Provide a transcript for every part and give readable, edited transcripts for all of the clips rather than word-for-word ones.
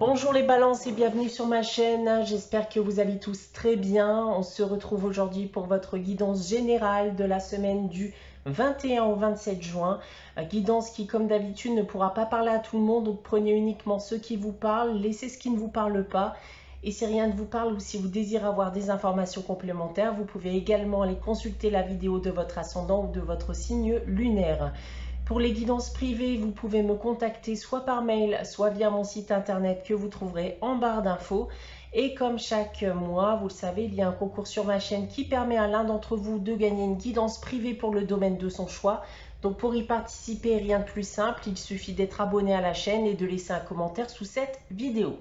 Bonjour les balances et bienvenue sur ma chaîne, j'espère que vous allez tous très bien. On se retrouve aujourd'hui pour votre guidance générale de la semaine du 21 au 27 juin. Guidance qui comme d'habitude ne pourra pas parler à tout le monde, donc prenez uniquement ceux qui vous parlent, laissez ce qui ne vous parle pas. Et si rien ne vous parle ou si vous désirez avoir des informations complémentaires, vous pouvez également aller consulter la vidéo de votre ascendant ou de votre signe lunaire. Pour les guidances privées, vous pouvez me contacter soit par mail, soit via mon site internet que vous trouverez en barre d'infos. Et comme chaque mois, vous le savez, il y a un concours sur ma chaîne qui permet à l'un d'entre vous de gagner une guidance privée pour le domaine de son choix. Donc pour y participer, rien de plus simple, il suffit d'être abonné à la chaîne et de laisser un commentaire sous cette vidéo.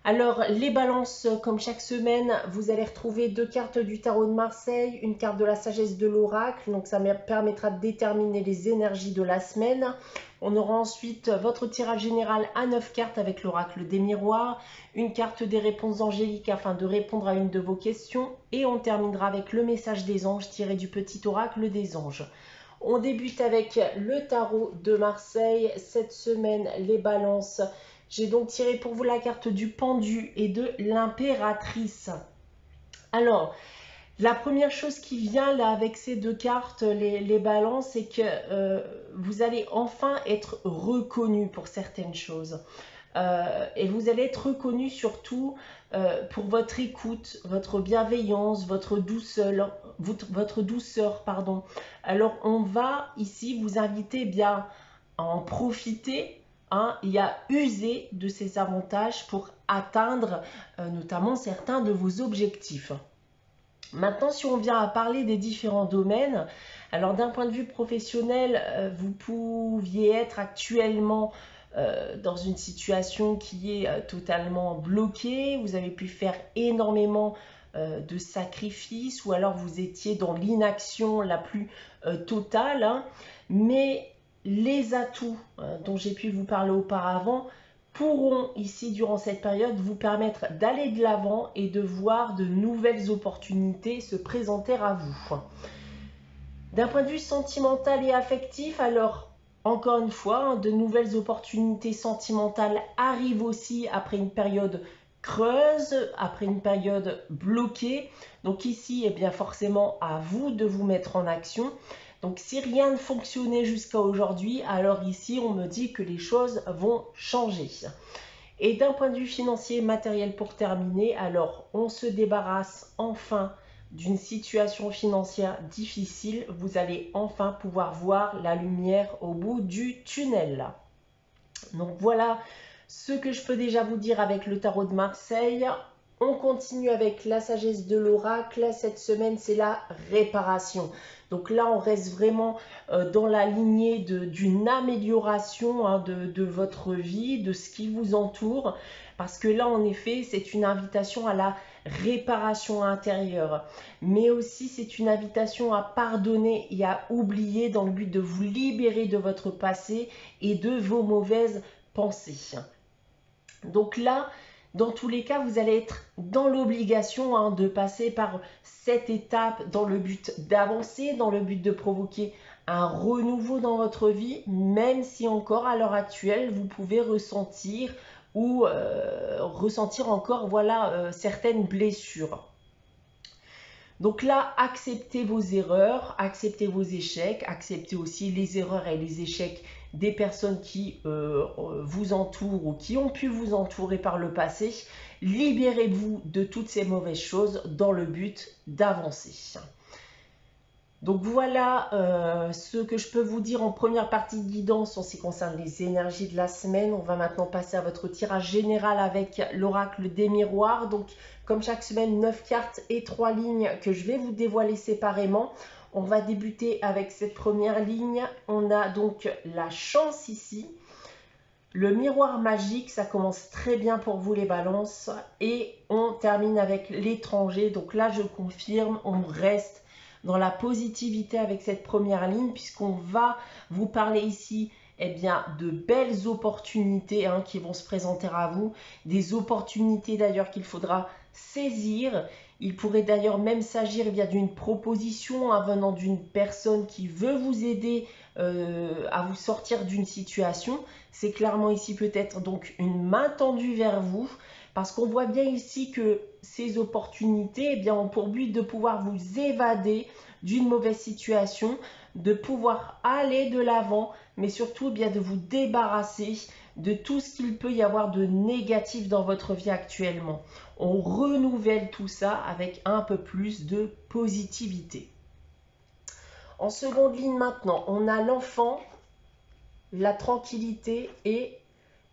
Alors, les balances, comme chaque semaine, vous allez retrouver deux cartes du tarot de Marseille, une carte de la sagesse de l'oracle, donc ça permettra de déterminer les énergies de la semaine. On aura ensuite votre tirage général à 9 cartes avec l'oracle des miroirs, une carte des réponses angéliques afin de répondre à une de vos questions, et on terminera avec le message des anges tiré du petit oracle des anges. On débute avec le tarot de Marseille. Cette semaine, les balances. J'ai donc tiré pour vous la carte du pendu et de l'impératrice. Alors, la première chose qui vient là avec ces deux cartes, les balances, c'est que vous allez enfin être reconnu pour certaines choses. Et vous allez être reconnu surtout pour votre écoute, votre bienveillance, votre douceur, pardon. Alors, on va ici vous inviter bien à en profiter et à user de ces avantages pour atteindre notamment certains de vos objectifs. Maintenant, si on vient à parler des différents domaines, alors d'un point de vue professionnel, vous pouviez être actuellement dans une situation qui est totalement bloquée, vous avez pu faire énormément de sacrifices ou alors vous étiez dans l'inaction la plus totale, mais les atouts dont j'ai pu vous parler auparavant pourront ici durant cette période vous permettre d'aller de l'avant et de voir de nouvelles opportunités se présenter à vous. D'un point de vue sentimental et affectif, alors encore une fois, de nouvelles opportunités sentimentales arrivent aussi après une période creuse, après une période bloquée. Donc ici, eh bien forcément à vous de vous mettre en action. Donc si rien ne fonctionnait jusqu'à aujourd'hui, alors ici on me dit que les choses vont changer. Et d'un point de vue financier et matériel pour terminer, alors on se débarrasse enfin d'une situation financière difficile. Vous allez enfin pouvoir voir la lumière au bout du tunnel. Donc voilà ce que je peux déjà vous dire avec le tarot de Marseille. On continue avec la sagesse de l'oracle. Cette semaine, c'est la réparation. Donc là, on reste vraiment dans la lignée d'une amélioration de votre vie, de ce qui vous entoure. Parce que là, en effet, c'est une invitation à la réparation intérieure. Mais aussi, c'est une invitation à pardonner et à oublier dans le but de vous libérer de votre passé et de vos mauvaises pensées. Donc là, dans tous les cas, vous allez être dans l'obligation de passer par cette étape dans le but d'avancer, dans le but de provoquer un renouveau dans votre vie, même si encore à l'heure actuelle, vous pouvez ressentir ou ressentir encore certaines blessures. Donc là, acceptez vos erreurs, acceptez vos échecs, acceptez aussi les erreurs et les échecs des personnes qui vous entourent ou qui ont pu vous entourer par le passé. Libérez-vous de toutes ces mauvaises choses dans le but d'avancer. Donc voilà ce que je peux vous dire en première partie de guidance en ce qui concerne les énergies de la semaine. On va maintenant passer à votre tirage général avec l'oracle des miroirs. Donc comme chaque semaine, 9 cartes et 3 lignes que je vais vous dévoiler séparément. On va débuter avec cette première ligne. On a donc la chance ici. Le miroir magique, ça commence très bien pour vous les balances. Et on termine avec l'étranger. Donc là, je confirme, on reste dans la positivité avec cette première ligne puisqu'on va vous parler ici de belles opportunités qui vont se présenter à vous. Des opportunités d'ailleurs qu'il faudra saisir. Il pourrait d'ailleurs même s'agir d'une proposition venant d'une personne qui veut vous aider à vous sortir d'une situation. C'est clairement ici peut-être donc une main tendue vers vous, parce qu'on voit bien ici que ces opportunités, eh bien, ont pour but de pouvoir vous évader d'une mauvaise situation, de pouvoir aller de l'avant, mais surtout bien de vous débarrasser de tout ce qu'il peut y avoir de négatif dans votre vie actuellement. On renouvelle tout ça avec un peu plus de positivité. En seconde ligne maintenant, on a l'enfant, la tranquillité et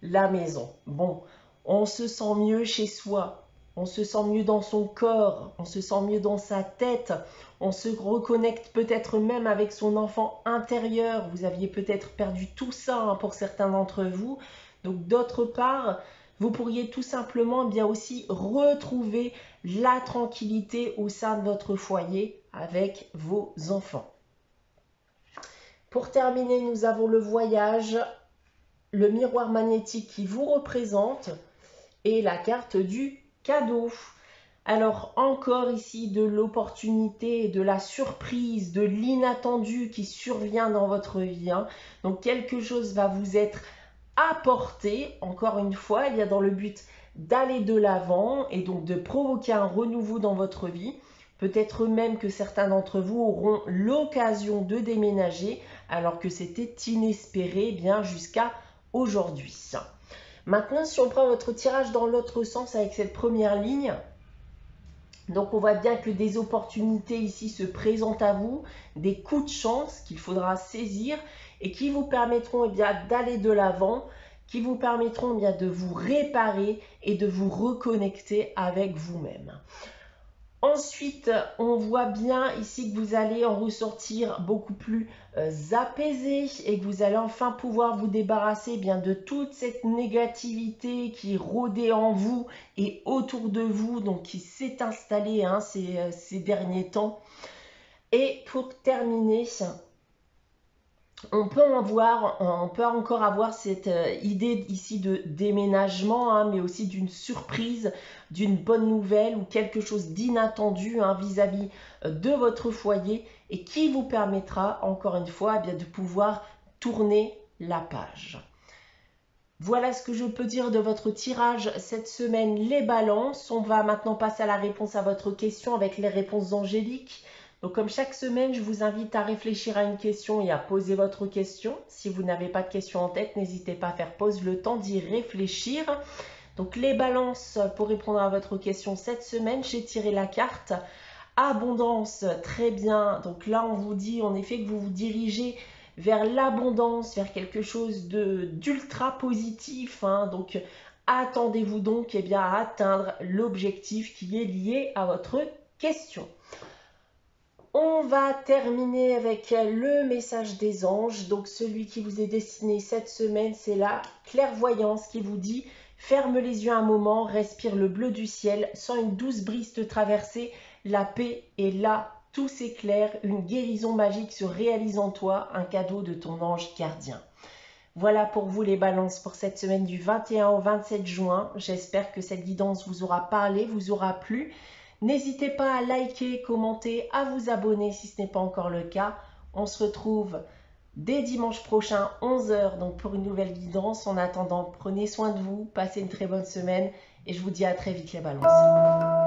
la maison. Bon, on se sent mieux chez soi, on se sent mieux dans son corps, on se sent mieux dans sa tête, on se reconnecte peut-être même avec son enfant intérieur. Vous aviez peut-être perdu tout ça pour certains d'entre vous. Donc d'autre part, vous pourriez tout simplement bien aussi retrouver la tranquillité au sein de votre foyer avec vos enfants. Pour terminer, nous avons le voyage, le miroir magnétique qui vous représente et la carte du cadeau. Alors encore ici de l'opportunité, de la surprise, de l'inattendu qui survient dans votre vie. Donc quelque chose va vous être apporté, encore une fois, il y a dans le but d'aller de l'avant et donc de provoquer un renouveau dans votre vie. Peut-être même que certains d'entre vous auront l'occasion de déménager alors que c'était inespéré bien jusqu'à aujourd'hui. Maintenant, si on prend votre tirage dans l'autre sens avec cette première ligne, donc on voit bien que des opportunités ici se présentent à vous, des coups de chance qu'il faudra saisir et qui vous permettront d'aller de l'avant, qui vous permettront de vous réparer et de vous reconnecter avec vous-même. Ensuite, on voit bien ici que vous allez en ressortir beaucoup plus apaisé et que vous allez enfin pouvoir vous débarrasser de toute cette négativité qui rôdait en vous et autour de vous, donc qui s'est installée ces derniers temps. Et pour terminer, on peut encore avoir cette idée ici de déménagement, mais aussi d'une surprise, d'une bonne nouvelle ou quelque chose d'inattendu vis-à-vis de votre foyer et qui vous permettra encore une fois de pouvoir tourner la page. Voilà ce que je peux dire de votre tirage cette semaine, les balances. On va maintenant passer à la réponse à votre question avec les réponses angéliques. Donc comme chaque semaine, je vous invite à réfléchir à une question et à poser votre question. Si vous n'avez pas de question en tête, n'hésitez pas à faire pause, le temps d'y réfléchir. Donc les balances, pour répondre à votre question cette semaine, j'ai tiré la carte abondance, très bien. Donc là, on vous dit en effet que vous vous dirigez vers l'abondance, vers quelque chose d'ultra positif. Donc attendez-vous donc à atteindre l'objectif qui est lié à votre question. On va terminer avec le message des anges. Donc celui qui vous est destiné cette semaine, c'est la clairvoyance qui vous dit « Ferme les yeux un moment, respire le bleu du ciel, sens une douce brise te traverser, la paix est là, tout s'éclaire, une guérison magique se réalise en toi, un cadeau de ton ange gardien. » Voilà pour vous les balances pour cette semaine du 21 au 27 juin. J'espère que cette guidance vous aura parlé, vous aura plu. N'hésitez pas à liker, commenter, à vous abonner si ce n'est pas encore le cas. On se retrouve dès dimanche prochain, 11 h, donc pour une nouvelle guidance. En attendant, prenez soin de vous, passez une très bonne semaine et je vous dis à très vite les balances.